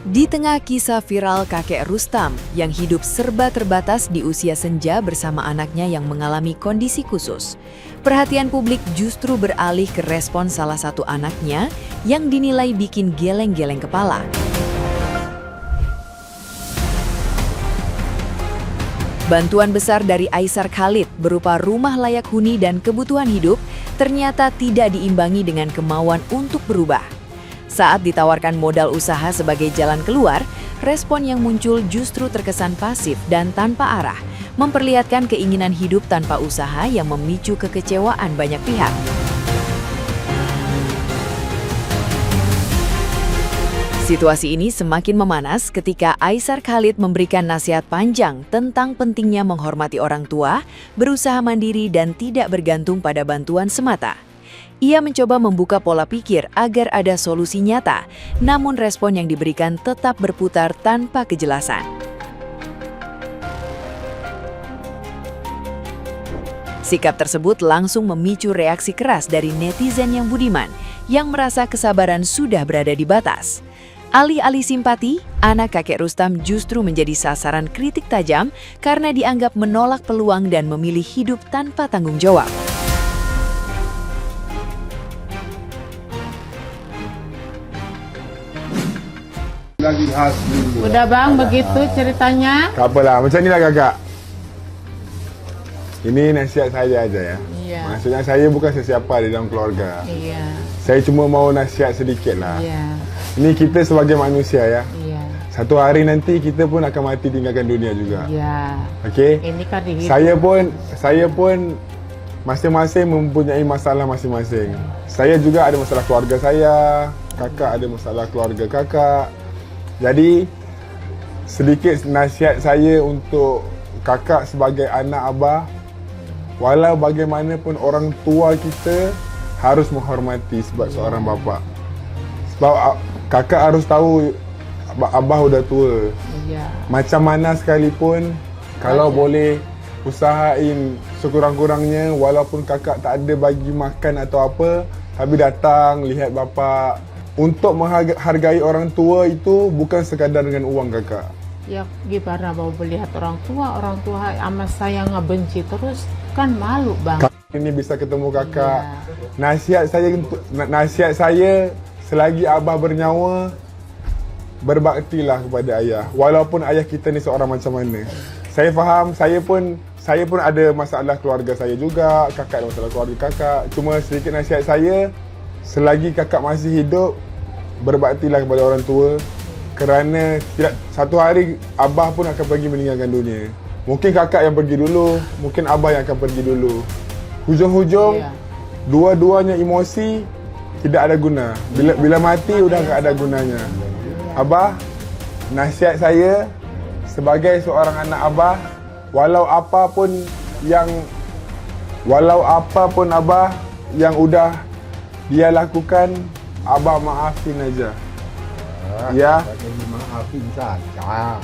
Di tengah kisah viral kakek Rustam yang hidup serba terbatas di usia senja bersama anaknya yang mengalami kondisi khusus, perhatian publik justru beralih ke respon salah satu anaknya yang dinilai bikin geleng-geleng kepala. Bantuan besar dari Aisar Khalid berupa rumah layak huni dan kebutuhan hidup ternyata tidak diimbangi dengan kemauan untuk berubah. Saat ditawarkan modal usaha sebagai jalan keluar, respon yang muncul justru terkesan pasif dan tanpa arah, memperlihatkan keinginan hidup tanpa usaha yang memicu kekecewaan banyak pihak. Situasi ini semakin memanas ketika Aisar Khalid memberikan nasihat panjang tentang pentingnya menghormati orang tua, berusaha mandiri dan tidak bergantung pada bantuan semata. Ia mencoba membuka pola pikir agar ada solusi nyata, namun respon yang diberikan tetap berputar tanpa kejelasan. Sikap tersebut langsung memicu reaksi keras dari netizen yang budiman, yang merasa kesabaran sudah berada di batas. Alih-alih simpati, anak kakek Rustam justru menjadi sasaran kritik tajam karena dianggap menolak peluang dan memilih hidup tanpa tanggung jawab. Udah bang, begitu ceritanya. Tak apalah, macam inilah kakak. Ini nasihat saya aja ya. Iya. Maksudnya saya bukan sesiapa di dalam keluarga. Iya. Saya cuma mau nasihat sedikit lah. Iya. Ini kita sebagai manusia ya. Iya. Satu hari nanti kita pun akan mati tinggalkan dunia juga. Iya. Okey? Ini kan dihidup. Saya pun masing-masing mempunyai masalah masing-masing. Saya juga ada masalah keluarga saya, kakak ada masalah keluarga kakak. Jadi sedikit nasihat saya untuk kakak sebagai anak abah, walau bagaimanapun orang tua kita harus menghormati sebab seorang bapa. Sebab kakak harus tahu abah udah tua. Iya. Macam mana sekalipun, kalau boleh usahain sekurang-kurangnya walaupun kakak tak ada bagi makan atau apa, tapi datang lihat bapa. Untuk menghargai orang tua itu bukan sekadar dengan uang kakak. Ya gimana mau melihat orang tua amat sayang ngebenci terus kan malu bang. Ini bisa ketemu kakak. Iya. Nasihat saya selagi abah bernyawa, berbaktilah kepada ayah. Walaupun ayah kita ni seorang macam mana. Saya faham, saya pun ada masalah keluarga saya juga, kakak ada masalah keluarga kakak. Cuma sedikit nasihat saya, selagi kakak masih hidup, berbaktilah kepada orang tua. Kerana tidak, satu hari abah pun akan pergi meninggalkan dunia. Mungkin kakak yang pergi dulu, mungkin abah yang akan pergi dulu. Hujung-hujung, dua-duanya emosi tidak ada guna. Bila mati udah tak ada gunanya. Abah, nasihat saya sebagai seorang anak abah, walau apa pun abah yang udah dia lakukan, abah maafin aja. Ya. Maafin saja.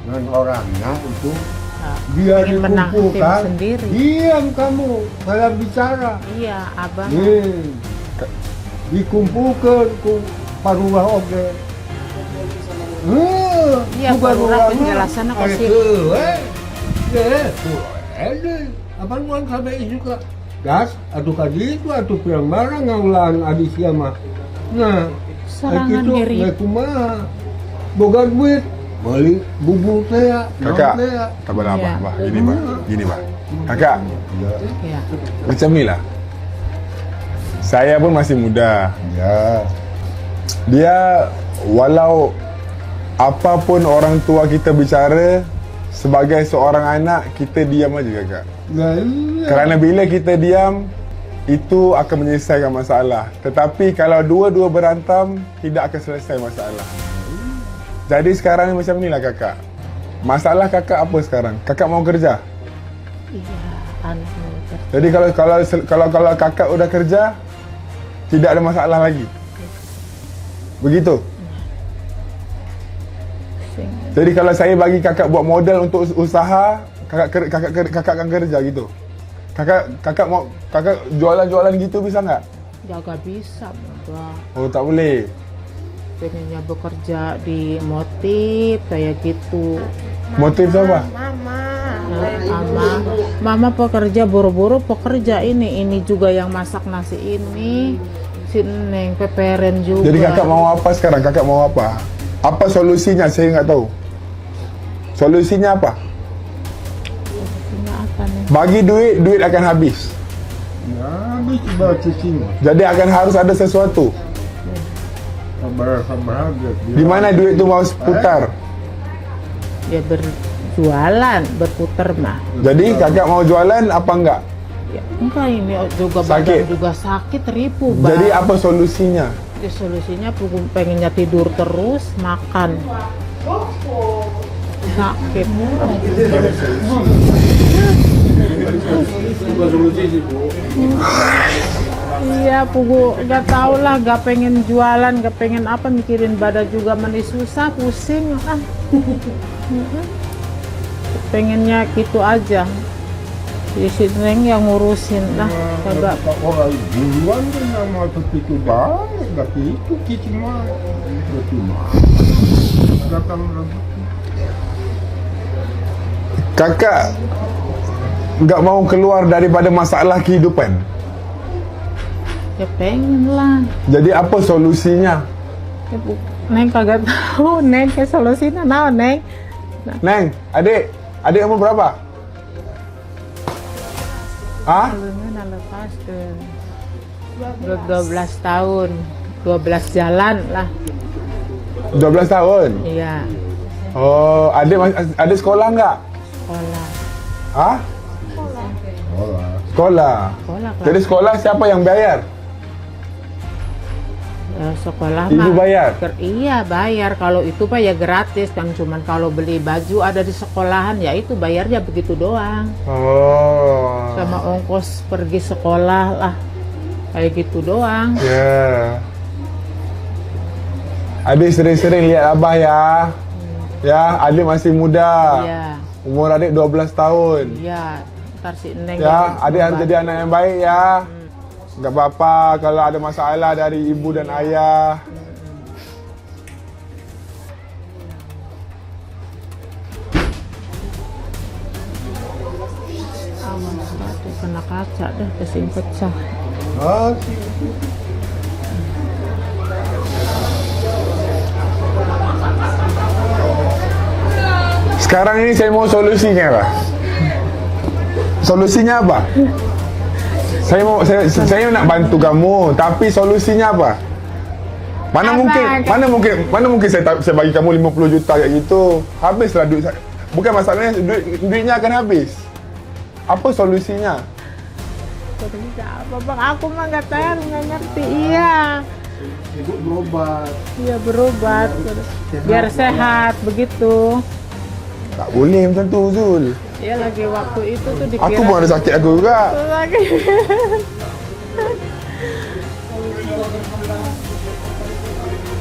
Dan orangnya itu Dia dia dikumpulkan. sendiri. Diam kamu, saya bicara. Iya, abang. Dikumpulkan ku paruah oge. Iya, paruah penjelasannya kasih. Apa nuan sampai juga? Gas, atuh kadi itu atuh pirang barang ngaulan adi sia mah. Nah, Serangan kitu diri. kumaha? Boga duit, beli bubur teh. Kakak, tak apa abah, abah. Gini bah. Kakak, Iya. macam ni lah. Saya pun masih muda. Ya. Dia walau apapun orang tua kita bicara, sebagai seorang anak kita diam aja kakak. Nah, iya. Kerana bila kita diam, itu akan menyelesaikan masalah. Tetapi kalau dua-dua berantam, tidak akan selesai masalah. Jadi sekarang ni macam ni lah kakak. Masalah kakak apa sekarang? Kakak mau kerja? Iya, anak mau kerja. Jadi kalau kakak udah kerja, tidak ada masalah lagi. Begitu. Jadi kalau saya bagi kakak buat modal untuk usaha, kakak akan kerja gitu. Kakak jualan gitu bisa nggak? Jaga bisa, Bang. Oh tak boleh. pengennya bekerja di motif kayak gitu. Motif apa? Mama pekerja buru-buru pekerja ini juga yang masak nasi ini, si Neng peperen juga. Jadi kakak mau apa sekarang? Kakak mau apa? Apa solusinya? Saya nggak tahu. Solusinya apa? Solusinya apa nih? Bagi duit akan habis. Ya, habis bawa cucinya. Jadi akan harus ada sesuatu. Sabar aja. Di mana duit itu mau putar? Ya berjualan, berputar mah. Jadi kakak mau jualan apa enggak? Ya, enggak ini juga Sakit. badan juga sakit ribu bang. Jadi apa solusinya? Ya, solusinya pengennya tidur terus, makan. Sakit. Iya, pugu nggak tahu lah, nggak pengen jualan, nggak pengen apa, mikirin badan juga mani susah, pusing ah. Pengennya gitu aja. Di sini yang ngurusin lah, kagak. Orang duluan kan nama begitu banget, gak itu cuma datang Kakak nggak mau keluar daripada masalah kehidupan. Ya pengen lah. Jadi apa solusinya? Ya, Neng kagak tahu, Neng ke solusinya naon, Neng? Neng, adik umur berapa? Hah? Sebelumnya udah lepas ke 12 tahun, 12 jalan lah. 12 tahun. Iya, Oh, adik sekolah nggak? sekolah. Hah? Sekolah. Sekolah Jadi sekolah siapa yang bayar? Sekolah Ibu mah bayar? Iya bayar, kalau itu pak ya gratis kan, cuman kalau beli baju ada di sekolahan ya itu bayarnya begitu doang, Oh. sama ongkos pergi sekolah lah kayak gitu doang. Ya. Adik sering-sering lihat abah ya. Ya, adik masih muda. Iya, Umur adik 12 tahun. iya, ntar si Neng Ya, yang adik harus membantu. jadi anak yang baik ya. Nggak apa-apa kalau ada masalah dari ibu dan ayah. Batu kena kaca deh, kesing pecah. Ah, Sekarang ini saya mau solusinya, Pak. Solusinya apa? Saya nak bantu kamu, tapi solusinya apa? Mana mungkin saya bagi kamu 50 juta kayak gitu. Habislah duit saya. Bukan masalahnya duitnya akan habis. Apa solusinya? Kerja apa bang? Aku mah nggak tahu, nggak ngerti. Iya, ibu berobat. iya berobat biar sehat begitu. Tak boleh macam tu, Zul. Ya lagi waktu itu tuh dikira Aku pun ada sakit aku juga. lagi.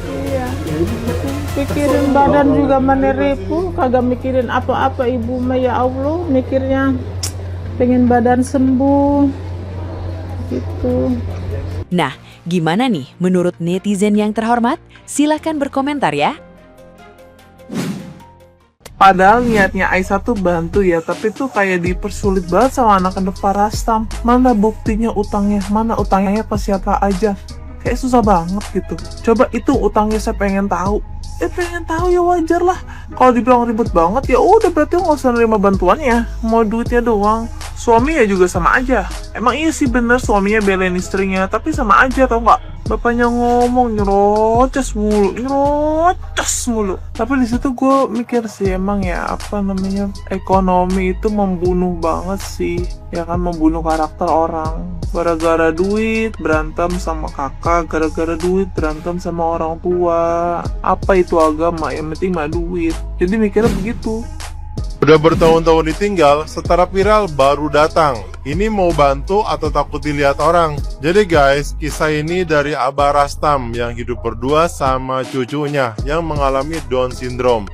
Iya. Pikirin badan juga meneripu, kagak mikirin apa-apa ibu mah ya Allah, mikirnya pengen badan sembuh gitu. Nah, gimana nih menurut netizen yang terhormat? Silahkan berkomentar ya. Padahal niatnya Aisyah tuh bantu ya, tapi tuh kayak dipersulit banget sama anak anak Parastam. Mana buktinya utangnya? Mana utangnya ke siapa aja? Kayak susah banget gitu. Coba itu utangnya saya pengen tahu. Pengen tahu ya wajar lah. Kalau dibilang ribet banget ya udah berarti nggak usah nerima bantuannya. Mau duitnya doang. Suami ya juga sama aja. Emang iya sih bener suaminya belain istrinya, tapi sama aja tau nggak? Bapaknya ngomong nyerocos mulu. Tapi di situ gue mikir sih emang ya apa namanya, ekonomi itu membunuh banget sih. Ya kan, membunuh karakter orang. Gara-gara duit berantem sama kakak, gara-gara duit berantem sama orang tua. Apa itu agama? Yang penting mah duit. Jadi mikirnya begitu. Udah bertahun-tahun ditinggal, setara viral baru datang. Ini mau bantu atau takut dilihat orang? Jadi guys, kisah ini dari Abah Rastam yang hidup berdua sama cucunya yang mengalami Down syndrome.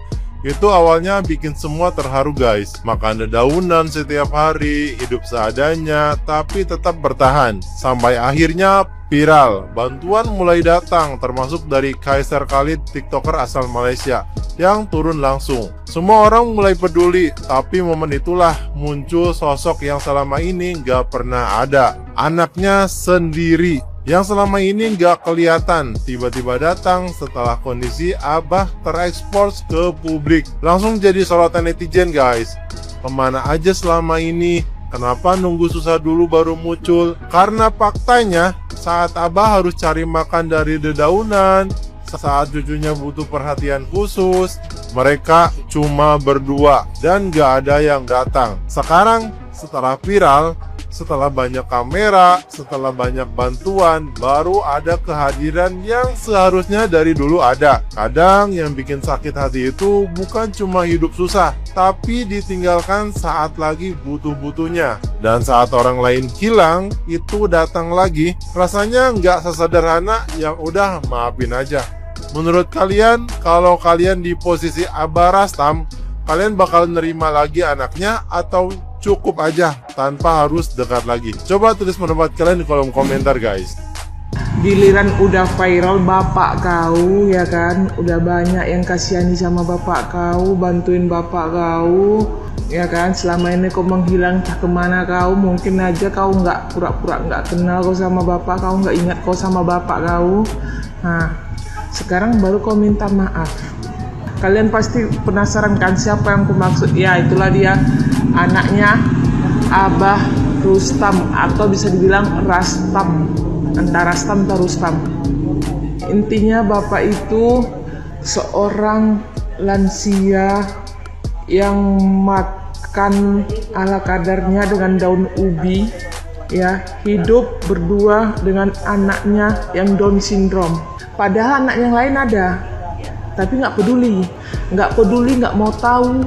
Itu awalnya bikin semua terharu guys. Makan dedaunan setiap hari, hidup seadanya, tapi tetap bertahan. Sampai akhirnya viral. Bantuan mulai datang, termasuk dari Kaisar Khalid, TikToker asal Malaysia, yang turun langsung. Semua orang mulai peduli, tapi momen itulah muncul sosok yang selama ini nggak pernah ada. Anaknya sendiri, yang selama ini nggak kelihatan, tiba-tiba datang setelah kondisi Abah terekspos ke publik. Langsung jadi sorotan netizen guys. Kemana aja selama ini? Kenapa nunggu susah dulu baru muncul? Karena faktanya saat Abah harus cari makan dari dedaunan, saat cucunya butuh perhatian khusus, mereka cuma berdua dan gak ada yang datang. Sekarang setelah viral, setelah banyak kamera, setelah banyak bantuan, baru ada kehadiran yang seharusnya dari dulu ada. Kadang yang bikin sakit hati itu bukan cuma hidup susah, tapi ditinggalkan saat lagi butuh-butuhnya. Dan saat orang lain hilang, itu datang lagi. Rasanya nggak sesederhana yang udah maafin aja. Menurut kalian, kalau kalian di posisi Abah Rastam, kalian bakal nerima lagi anaknya atau cukup aja tanpa harus dekat lagi? Coba tulis pendapat kalian di kolom komentar guys. Giliran udah viral bapak kau, ya kan, udah banyak yang kasihani sama bapak kau, bantuin bapak kau, ya kan. Selama ini kau menghilang entah kemana kau, mungkin aja kau nggak pura-pura nggak kenal kau sama bapak kau, nggak ingat kau sama bapak kau. Nah, sekarang baru kau minta maaf. Kalian pasti penasaran kan siapa yang aku maksud? Ya, itulah dia, anaknya Abah Rustam, atau bisa dibilang Rastam, antara Rastam atau Rustam. Intinya bapak itu seorang lansia yang makan ala kadarnya dengan daun ubi, ya, hidup berdua dengan anaknya yang Down syndrome. Padahal anak yang lain ada, tapi nggak peduli, nggak mau tahu.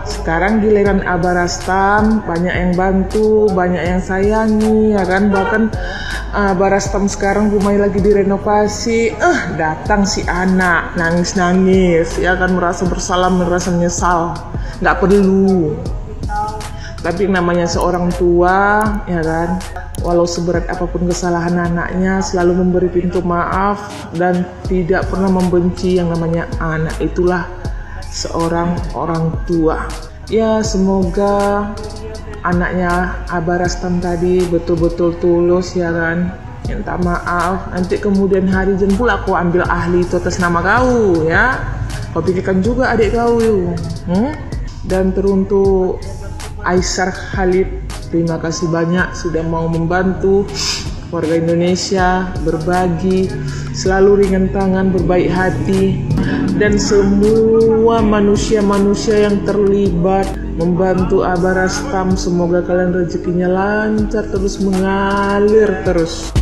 Sekarang giliran Abah Rastam, banyak yang bantu, banyak yang sayangi, ya kan. Bahkan Abah Rastam sekarang rumahnya lagi direnovasi, datang si anak nangis-nangis, ya kan, merasa bersalah, merasa menyesal. Nggak perlu. Tapi namanya seorang tua, ya kan, walau seberat apapun kesalahan anaknya, selalu memberi pintu maaf dan tidak pernah membenci yang namanya anak. Itulah seorang orang tua. Ya, semoga anaknya Abah Rastam tadi betul-betul tulus, ya kan, minta maaf. Nanti kemudian hari pula kau ambil ahli itu atas nama kau, ya. Kau pikirkan juga adik kau yuk. Dan teruntuk Kaisar Khalid, terima kasih banyak sudah mau membantu warga Indonesia, berbagi, selalu ringan tangan, berbaik hati, dan semua manusia-manusia yang terlibat membantu Abah Rastam. Semoga kalian rezekinya lancar terus, mengalir terus.